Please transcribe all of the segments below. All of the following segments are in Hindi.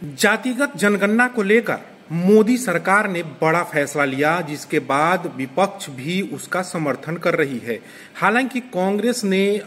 जातिगत जनगणना को लेकर मोदी सरकार ने बड़ा फैसला लिया, जिसके बाद विपक्ष भी उसका समर्थन कर रही है। हालांकि कांग्रेस ने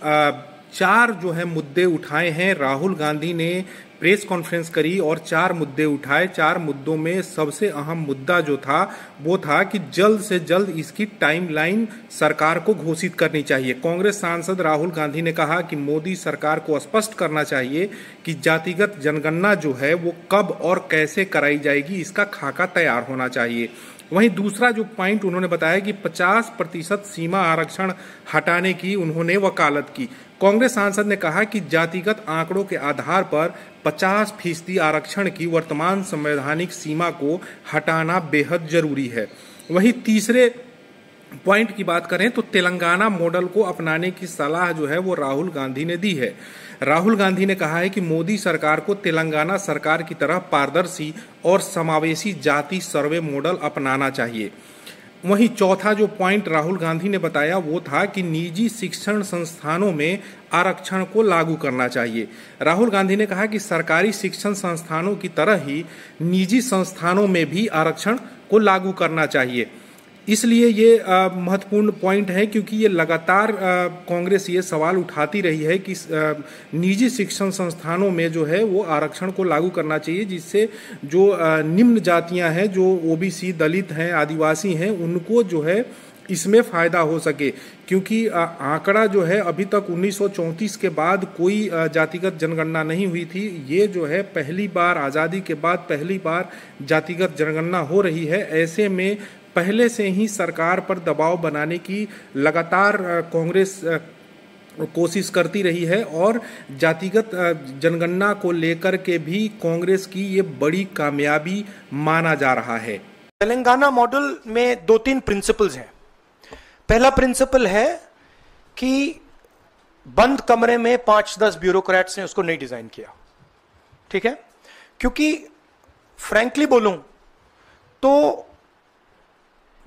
चार मुद्दे उठाए हैं। राहुल गांधी ने प्रेस कॉन्फ्रेंस करी और चार मुद्दे उठाए। चार मुद्दों में सबसे अहम मुद्दा जो था वो था कि जल्द से जल्द इसकी टाइमलाइन सरकार को घोषित करनी चाहिए। कांग्रेस सांसद राहुल गांधी ने कहा कि मोदी सरकार को स्पष्ट करना चाहिए कि जातिगत जनगणना जो है वो कब और कैसे कराई जाएगी, इसका खाका तैयार होना चाहिए। वहीं दूसरा जो पॉइंट उन्होंने बताया कि 50% सीमा आरक्षण हटाने की उन्होंने वकालत की। कांग्रेस सांसद ने कहा कि जातिगत आंकड़ों के आधार पर 50% आरक्षण की वर्तमान संवैधानिक सीमा को हटाना बेहद जरूरी है। वहीं तीसरे पॉइंट की बात करें तो तेलंगाना मॉडल को अपनाने की सलाह जो है वो राहुल गांधी ने दी है। राहुल गांधी ने कहा है कि मोदी सरकार को तेलंगाना सरकार की तरह पारदर्शी और समावेशी जाति सर्वे मॉडल अपनाना चाहिए। वहीं चौथा जो पॉइंट राहुल गांधी ने बताया वो था कि निजी शिक्षण संस्थानों में आरक्षण को लागू करना चाहिए। राहुल गांधी ने कहा कि सरकारी शिक्षण संस्थानों की तरह ही निजी संस्थानों में भी आरक्षण को लागू करना चाहिए। इसलिए ये महत्वपूर्ण पॉइंट है क्योंकि ये लगातार कांग्रेस ये सवाल उठाती रही है कि निजी शिक्षण संस्थानों में जो है वो आरक्षण को लागू करना चाहिए, जिससे जो निम्न जातियां हैं, जो ओबीसी, दलित हैं, आदिवासी हैं, उनको जो है इसमें फायदा हो सके। क्योंकि आंकड़ा जो है अभी तक 1934 के बाद कोई जातिगत जनगणना नहीं हुई थी। ये जो है पहली बार, आज़ादी के बाद पहली बार जातिगत जनगणना हो रही है। ऐसे में पहले से ही सरकार पर दबाव बनाने की लगातार कांग्रेस कोशिश करती रही है और जातिगत जनगणना को लेकर के भी कांग्रेस की ये बड़ी कामयाबी माना जा रहा है। तेलंगाना मॉडल में 2-3 प्रिंसिपल्स हैं। पहला प्रिंसिपल है कि बंद कमरे में 5-10 ब्यूरोक्रेट्स ने उसको नहीं डिजाइन किया, ठीक है? क्योंकि फ्रैंकली बोलूं तो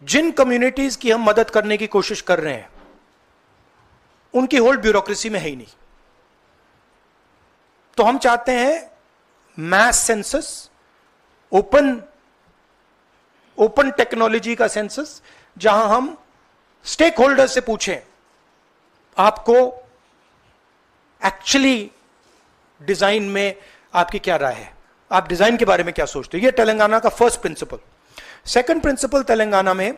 जिन कम्युनिटीज की हम मदद करने की कोशिश कर रहे हैं उनकी होल्ड ब्यूरोक्रेसी में है ही नहीं। तो हम चाहते हैं मैस सेंसस, ओपन टेक्नोलॉजी का सेंसस, जहां हम स्टेक होल्डर से पूछें आपको एक्चुअली डिजाइन में आपकी क्या राय है, आप डिजाइन के बारे में क्या सोचते हो। यह तेलंगाना का first principle. Second principle Telangana में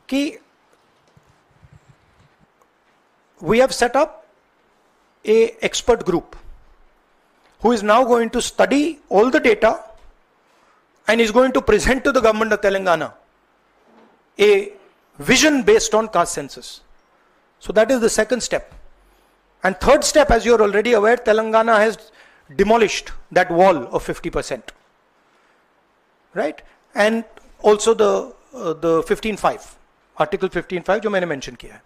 कि we have set up a expert group who is now going to study all the data and is going to present to the government of Telangana a vision based on caste census. So that is the second step. And third step, as you are already aware, Telangana has demolished that wall of 50%, right? And also the 15.5, article 15.5 जो मैंने mention किया है।